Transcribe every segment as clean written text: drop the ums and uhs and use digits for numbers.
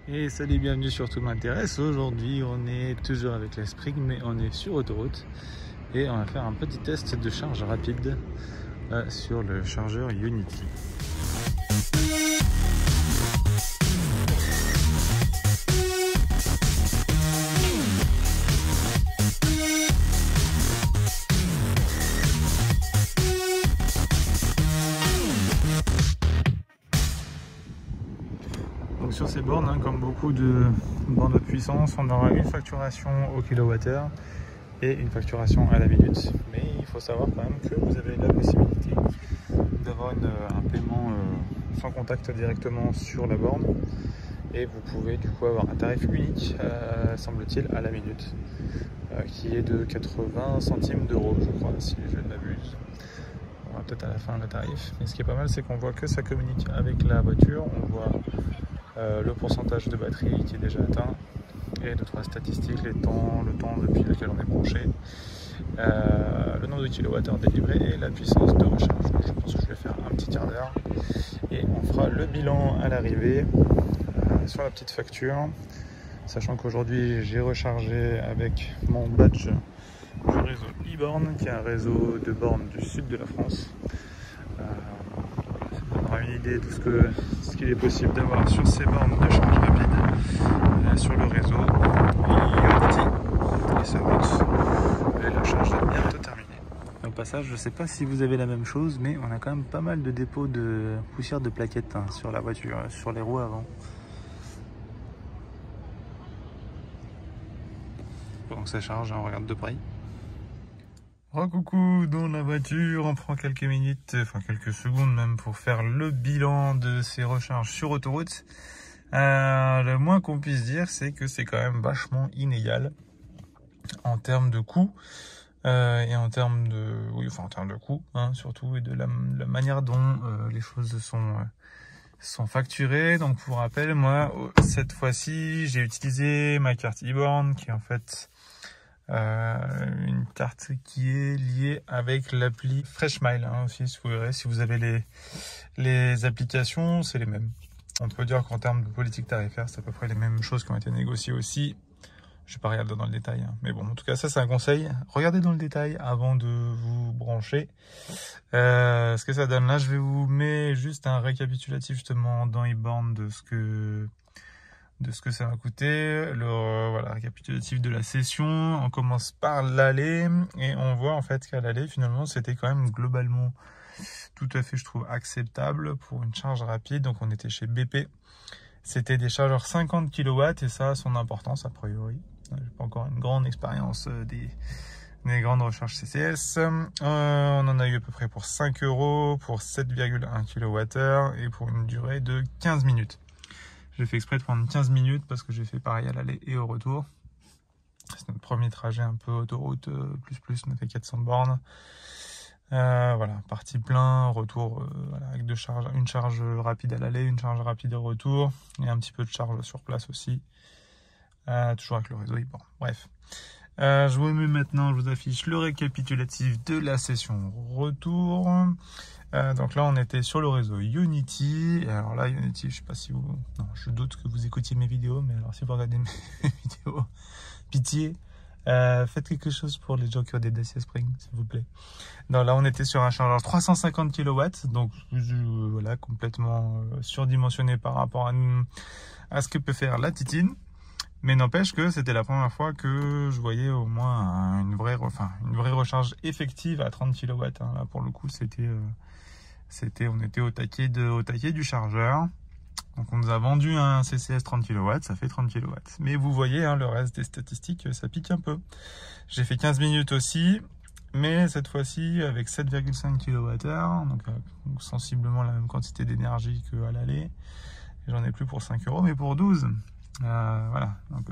Et salut, bienvenue sur Tout m'intéresse. Aujourd'hui on est toujours avec la Spring mais on est sur autoroute et on va faire un petit test de charge rapide sur le chargeur Unity. Donc sur ces bornes, comme beaucoup de bornes de puissance, on aura une facturation au kilowattheure et une facturation à la minute. Mais il faut savoir quand même que vous avez la possibilité d'avoir un paiement sans contact directement sur la borne. Et vous pouvez du coup avoir un tarif unique, semble-t-il, à la minute, qui est de 80 centimes d'euros, je crois, si je ne m'abuse. On va peut-être à la fin le tarif. Mais ce qui est pas mal, c'est qu'on voit que ça communique avec la voiture. On voit le pourcentage de batterie qui est déjà atteint et d'autres statistiques, le temps depuis lequel on est branché, le nombre de kilowattheures délivrés et la puissance de recharge. Donc, je pense que je vais faire un petit quart d'heure et on fera le bilan à l'arrivée sur la petite facture, sachant qu'aujourd'hui j'ai rechargé avec mon badge du réseau e-born, qui est un réseau de bornes du sud de la France. Ça donnera une idée de ce qu'il est possible d'avoir sur ces bornes de charge rapide sur le réseau Unity et sa route. Et la charge est bientôt terminée. Au passage, je ne sais pas si vous avez la même chose, mais on a quand même pas mal de dépôts de poussière de plaquettes sur la voiture, sur les roues avant. Pendant que ça charge, on regarde de près. Recoucou dans la voiture, on prend quelques minutes, enfin quelques secondes même pour faire le bilan de ces recharges sur autoroute. Le moins qu'on puisse dire, c'est que c'est quand même vachement inégal en termes de coût et en termes de, en termes de coût surtout, et de la manière dont les choses sont facturées. Donc pour rappel, moi cette fois-ci j'ai utilisé ma carte e-born qui est en fait une carte qui est liée avec l'appli Freshmile aussi, si vous verrez, si vous avez les applications, c'est les mêmes. On peut dire qu'en termes de politique tarifaire, c'est à peu près les mêmes choses qui ont été négociées aussi. Je vais pas regarder dans le détail, mais bon, en tout cas, ça c'est un conseil. Regardez dans le détail avant de vous brancher. Ce que ça donne là, je vais vous mettre juste un récapitulatif justement dans e-born de ce que ça va coûter. Voilà, récapitulatif de la session. On commence par l'aller et on voit en fait qu'à l'aller, finalement, c'était quand même globalement tout à fait, je trouve, acceptable pour une charge rapide. Donc on était chez BP. C'était des chargeurs 50 kW et ça a son importance a priori. J'ai pas encore une grande expérience des grandes recharges CCS. On en a eu à peu près pour 5 € pour 7,1 kWh et pour une durée de 15 minutes. J'ai fait exprès de prendre 15 minutes parce que j'ai fait pareil à l'aller et au retour. C'est notre premier trajet un peu autoroute plus, on a fait 400 bornes. Voilà, parti plein, retour voilà, avec une charge rapide à l'aller, une charge rapide au retour et un petit peu de charge sur place aussi. Toujours avec le réseau e-born. Bref. Je vous mets maintenant, je vous affiche le récapitulatif de la session retour. Donc là, on était sur le réseau Unity. Et alors là, Unity, je sais pas si vous... Non, je doute que vous écoutiez mes vidéos, mais alors si vous regardez mes vidéos, pitié, faites quelque chose pour les gens qui ont des Dacia Spring, s'il vous plaît. Non, là, on était sur un chargeur 350 kW, donc voilà, complètement surdimensionné par rapport à ce que peut faire la Titine. Mais n'empêche que c'était la première fois que je voyais au moins une vraie recharge effective à 30 kW. Là, pour le coup, on était au taquet du chargeur. Donc on nous a vendu un CCS 30 kW, ça fait 30 kW. Mais vous voyez, le reste des statistiques, ça pique un peu. J'ai fait 15 minutes aussi, mais cette fois-ci avec 7,5 kWh, donc sensiblement la même quantité d'énergie qu'à l'aller. J'en ai plus pour 5 €, mais pour 12. Voilà, donc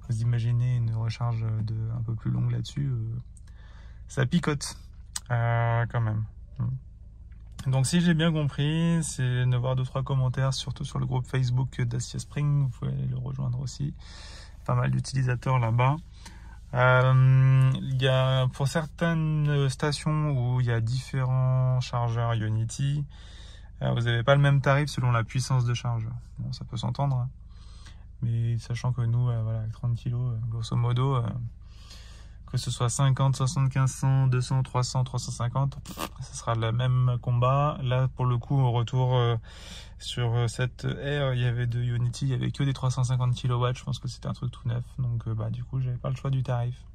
vous imaginez une recharge un peu plus longue là-dessus, ça picote quand même. Donc si j'ai bien compris, c'est de voir 2-3 commentaires, surtout sur le groupe Facebook Dacia Spring, vous pouvez le rejoindre aussi, pas mal d'utilisateurs là-bas. Il y a pour certaines stations où il y a différents chargeurs Unity, vous n'avez pas le même tarif selon la puissance de charge. Bon, ça peut s'entendre, hein. Mais sachant que nous, voilà, avec 30 kg, grosso modo, que ce soit 50, 75, 100, 200, 300, 350, ça sera le même combat. Là, pour le coup, au retour sur cette R, il y avait de Unity, il y avait que des 350 kW. Je pense que c'était un truc tout neuf. Donc, du coup, j'avais pas le choix du tarif.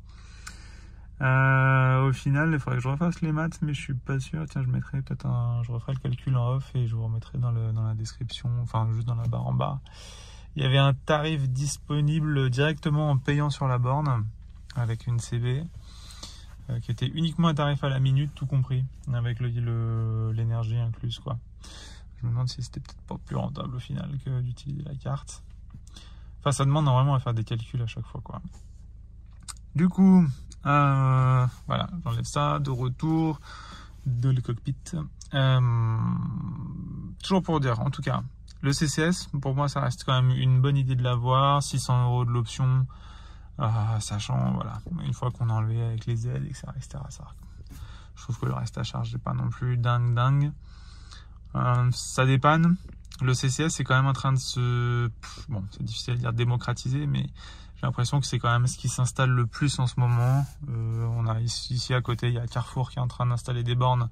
Au final, il faudrait que je refasse les maths, mais je suis pas sûr. Tiens, je referai le calcul en off et je vous remettrai dans la description, enfin, juste dans la barre en bas. Il y avait un tarif disponible directement en payant sur la borne avec une CB qui était uniquement un tarif à la minute, tout compris, avec l'énergie incluse, quoi. Je me demande si c'était peut-être pas plus rentable au final que d'utiliser la carte. Enfin, ça demande normalement à faire des calculs à chaque fois, quoi. Du coup, voilà, j'enlève ça, de retour de le cockpit. Toujours pour dire, en tout cas, le CCS, pour moi, ça reste quand même une bonne idée de l'avoir. 600 € de l'option, sachant, voilà, une fois qu'on a enlevé avec les aides, etc., ça, je trouve que le reste à charge n'est pas non plus dingue. Ça dépanne. Le CCS, c'est quand même en train de se... Bon, c'est difficile à dire démocratiser, mais j'ai l'impression que c'est quand même ce qui s'installe le plus en ce moment. On a ici à côté, il y a Carrefour qui est en train d'installer des bornes.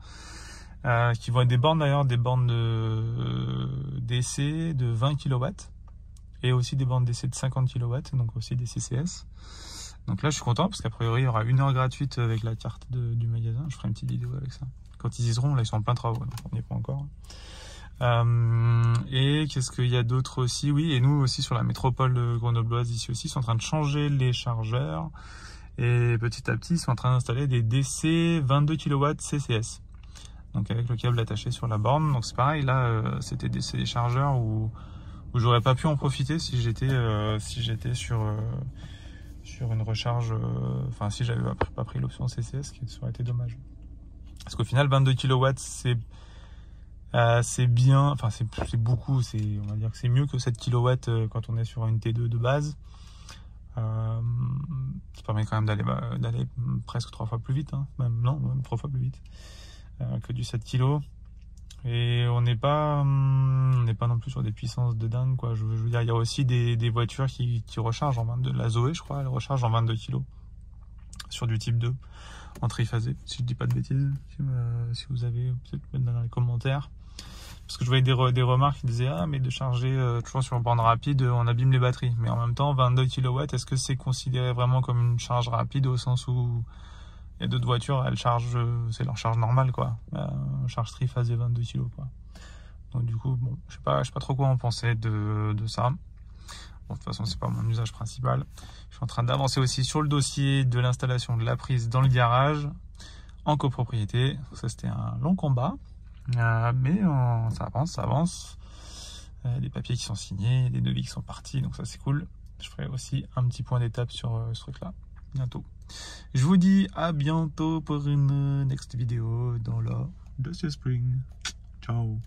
Qui vont être des bornes d'ailleurs, des bornes d'essai de 20 kW et aussi des bornes d'essai de 50 kW, donc aussi des CCS. Donc là je suis content parce qu'a priori il y aura 1 heure gratuite avec la carte du magasin. Je ferai une petite vidéo avec ça. Quand ils y seront, là ils sont en plein travaux, donc on n'y est pas encore. Et qu'est-ce qu'il y a d'autre aussi? Oui, et nous aussi sur la métropole grenobloise ici aussi, ils sont en train de changer les chargeurs et petit à petit ils sont en train d'installer des DC 22 kW CCS. Donc avec le câble attaché sur la borne. Donc c'est pareil, là c'était des chargeurs où j'aurais pas pu en profiter si j'étais sur une recharge, enfin si j'avais pas pris l'option CCS, ce qui aurait été dommage. Parce qu'au final 22 kW c'est bien, enfin c'est beaucoup, on va dire que c'est mieux que 7 kW quand on est sur une T2 de base. Ça permet quand même d'aller presque 3 fois plus vite, hein. même 3 fois plus vite que du 7 kg. Et on n'est pas non plus sur des puissances de dingue, quoi. Je veux dire, il y a aussi des voitures qui rechargent en 22, la Zoé je crois, elle recharge en 22 kg sur du type 2 en triphasé, si je dis pas de bêtises. Si vous avez, peut-être mettre dans les commentaires, parce que je voyais des remarques qui disaient mais de charger toujours sur une borne rapide on abîme les batteries, mais en même temps 22 kW, est-ce que c'est considéré vraiment comme une charge rapide, au sens où il y a d'autres voitures, elles chargent, c'est leur charge normale, quoi. Charge triphasée 22 kg, quoi. Donc du coup, bon, je sais pas trop quoi en penser de ça. Bon, de toute façon, c'est pas mon usage principal. Je suis en train d'avancer aussi sur le dossier de l'installation de la prise dans le garage en copropriété. Ça, c'était un long combat, mais ça avance. Des papiers qui sont signés, des devis qui sont partis, donc ça c'est cool. Je ferai aussi un petit point d'étape sur ce truc-là bientôt. Je vous dis à bientôt pour une next vidéo dans la Dacia Spring. Ciao.